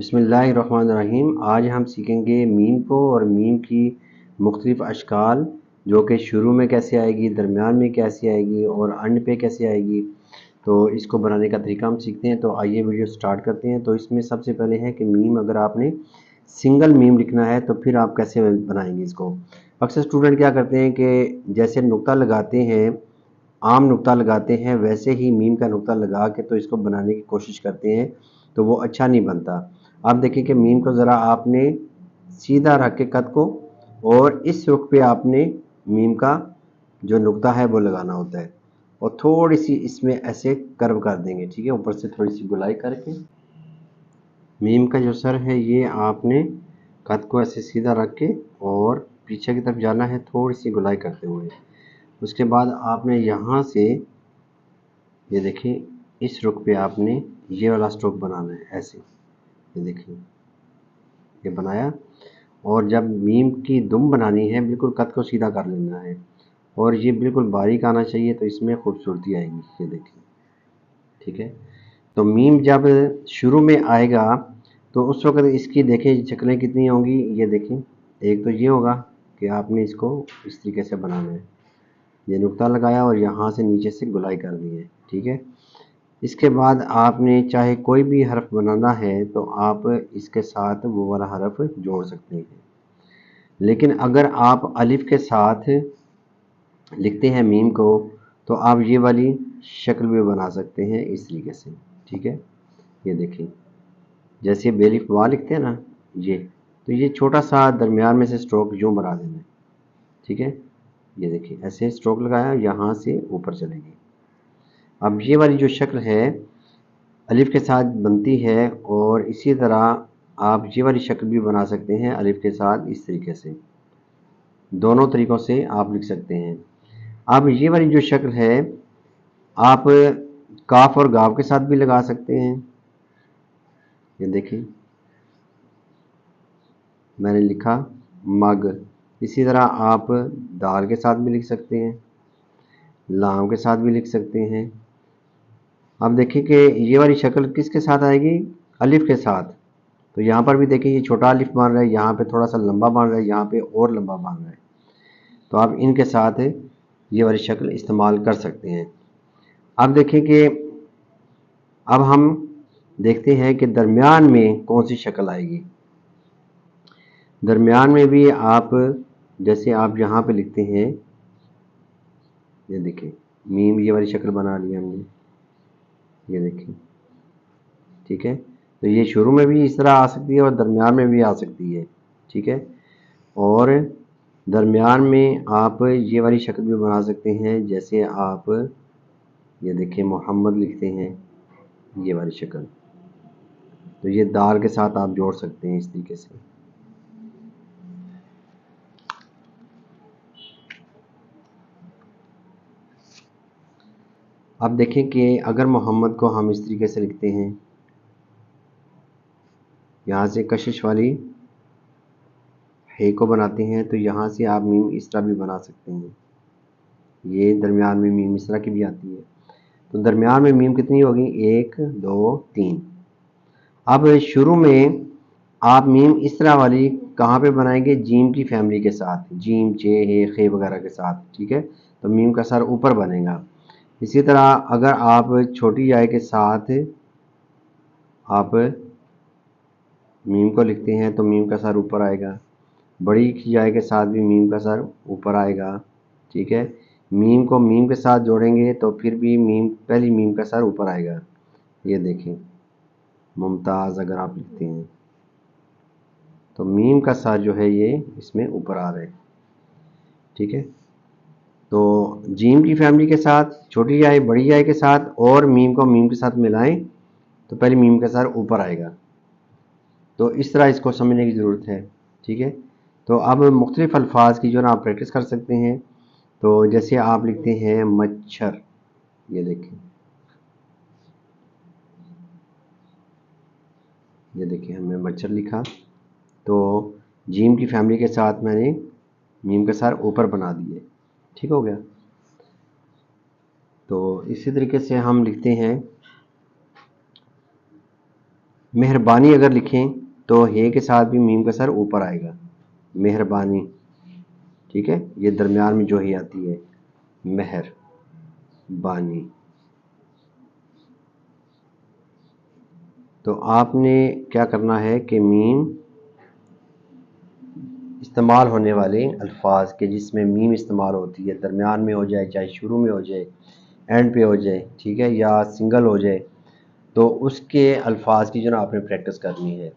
بسم اللہ الرحمن الرحیم۔ آج ہم سیکھیں گے میم کو اور میم کی مختلف اشکال، جو کہ شروع میں کیسے آئے گی، درمیان میں کیسے آئے گی اور اینڈ پہ کیسے آئے گی۔ تو اس کو بنانے کا طریقہ ہم سیکھتے ہیں۔ تو آئیے ویڈیو سٹارٹ کرتے ہیں۔ تو اس میں سب سے پہلے ہے کہ میم اگر آپ نے سنگل میم لکھنا ہے تو پھر آپ کیسے بنائیں گے اس کو۔ اکثر اسٹوڈنٹ کیا کرتے ہیں کہ جیسے نقطہ لگاتے ہیں، عام نقطہ لگاتے ہیں، ویسے ہی میم کا نقطہ لگا کے تو اس کو بنانے کی کوشش کرتے ہیں، تو وہ اچھا نہیں بنتا۔ آپ دیکھیں کہ میم کو ذرا آپ نے سیدھا رکھ کے قد کو، اور اس رخ پہ آپ نے میم کا جو نقطہ ہے وہ لگانا ہوتا ہے، اور تھوڑی سی اس میں ایسے کرو کر دیں گے، ٹھیک ہے، اوپر سے تھوڑی سی گلائی کر کے۔ میم کا جو سر ہے یہ آپ نے قد کو ایسے سیدھا رکھ کے اور پیچھے کی طرف جانا ہے تھوڑی سی گلائی کرتے ہوئے۔ اس کے بعد آپ نے یہاں سے یہ دیکھیں اس رخ پہ آپ نے یہ والا سٹروک بنانا ہے، ایسے یہ دیکھیں یہ بنایا۔ اور جب میم کی دم بنانی ہے بالکل قد کو سیدھا کر لینا ہے، اور یہ بالکل باریک آنا چاہیے، تو اس میں خوبصورتی آئے گی، یہ دیکھیں، ٹھیک ہے۔ تو میم جب شروع میں آئے گا تو اس وقت اس کی دیکھیں شکلیں کتنی ہوں گی، یہ دیکھیں۔ ایک تو یہ ہوگا کہ آپ نے اس کو اس طریقے سے بنانا ہے، یہ نقطہ لگایا اور یہاں سے نیچے سے گلائی کر دی ہے، ٹھیک ہے۔ اس کے بعد آپ نے چاہے کوئی بھی حرف بنانا ہے تو آپ اس کے ساتھ وہ والا حرف جوڑ سکتے ہیں، لیکن اگر آپ الف کے ساتھ لکھتے ہیں میم کو تو آپ یہ والی شکل بھی بنا سکتے ہیں اس طریقے سے، ٹھیک ہے۔ یہ دیکھیں جیسے بے الف وا لکھتے ہیں نا، یہ تو یہ چھوٹا سا درمیان میں سے سٹروک یوں بنا دینا ہے، ٹھیک ہے۔ یہ دیکھیں ایسے سٹروک لگایا، یہاں سے اوپر چلے گی۔ اب یہ والی جو شکل ہے الف کے ساتھ بنتی ہے، اور اسی طرح آپ یہ والی شکل بھی بنا سکتے ہیں الف کے ساتھ اس طریقے سے، دونوں طریقوں سے آپ لکھ سکتے ہیں۔ اب یہ والی جو شکل ہے آپ کاف اور گاو کے ساتھ بھی لگا سکتے ہیں، یہ دیکھیں میں نے لکھا مگ۔ اسی طرح آپ دال کے ساتھ بھی لکھ سکتے ہیں، لام کے ساتھ بھی لکھ سکتے ہیں۔ اب دیکھیں کہ یہ والی شکل کس کے ساتھ آئے گی، الف کے ساتھ۔ تو یہاں پر بھی دیکھیں یہ چھوٹا الف بن رہا ہے، یہاں پہ تھوڑا سا لمبا بن رہا ہے، یہاں پہ اور لمبا بن رہا ہے، تو آپ ان کے ساتھ یہ والی شکل استعمال کر سکتے ہیں۔ اب دیکھیں کہ اب ہم دیکھتے ہیں کہ درمیان میں کون سی شکل آئے گی۔ درمیان میں بھی آپ جیسے آپ یہاں پہ لکھتے ہیں، یہ دیکھیں میم یہ والی شکل بنا لی ہم نے، یہ دیکھیں، ٹھیک ہے۔ تو یہ شروع میں بھی اس طرح آ سکتی ہے اور درمیان میں بھی آ سکتی ہے، ٹھیک ہے۔ اور درمیان میں آپ یہ والی شکل بھی بنا سکتے ہیں، جیسے آپ یہ دیکھیں محمد لکھتے ہیں، یہ والی شکل، تو یہ دال کے ساتھ آپ جوڑ سکتے ہیں اس طریقے سے۔ اب دیکھیں کہ اگر محمد کو ہم اس طریقے سے لکھتے ہیں، یہاں سے کشش والی ہے کو بناتے ہیں، تو یہاں سے آپ میم اس طرح بھی بنا سکتے ہیں، یہ درمیان میں میم اس طرح کی بھی آتی ہے۔ تو درمیان میں میم کتنی ہوگی، 1 2 3۔ اب شروع میں آپ میم اس طرح والی کہاں پہ بنائیں گے، جیم کی فیملی کے ساتھ، جیم چے ہے خے وغیرہ کے ساتھ، ٹھیک ہے۔ تو میم کا سر اوپر بنے گا۔ اسی طرح اگر آپ چھوٹی یاء کے ساتھ آپ میم کو لکھتے ہیں تو میم کا سر اوپر آئے گا، بڑی یاء کے ساتھ بھی میم کا سر اوپر آئے گا، ٹھیک ہے۔ میم کو میم کے ساتھ جوڑیں گے تو پھر بھی میم پہلی میم کا سر اوپر آئے گا، یہ دیکھیں ممتاز اگر آپ لکھتے ہیں تو میم کا سر جو ہے یہ اس میں اوپر آ رہا ہے، ٹھیک ہے۔ تو جیم کی فیملی کے ساتھ چھوٹی یاء بڑی یاء کے ساتھ اور میم کو میم کے ساتھ ملائیں تو پہلی میم کا سر اوپر آئے گا۔ تو اس طرح اس کو سمجھنے کی ضرورت ہے، ٹھیک ہے۔ تو اب مختلف الفاظ کی جو ہے نا آپ پریکٹس کر سکتے ہیں۔ تو جیسے آپ لکھتے ہیں مچھر، یہ دیکھیں، یہ دیکھیں ہم نے مچھر لکھا، تو جیم کی فیملی کے ساتھ میں نے میم کا سر اوپر بنا دیے، ٹھیک ہو گیا۔ تو اسی طریقے سے ہم لکھتے ہیں مہربانی اگر لکھیں تو ہے کے ساتھ بھی میم کا سر اوپر آئے گا، مہربانی، ٹھیک ہے، یہ درمیان میں جو ہی آتی ہے مہر بانی۔ تو آپ نے کیا کرنا ہے کہ میم استعمال ہونے والے الفاظ کے جس میں میم استعمال ہوتی ہے، درمیان میں ہو جائے، چاہے شروع میں ہو جائے، اینڈ پہ ہو جائے، ٹھیک ہے، یا سنگل ہو جائے، تو اس کے الفاظ کی جو نا آپ نے پریکٹس کرنی ہے۔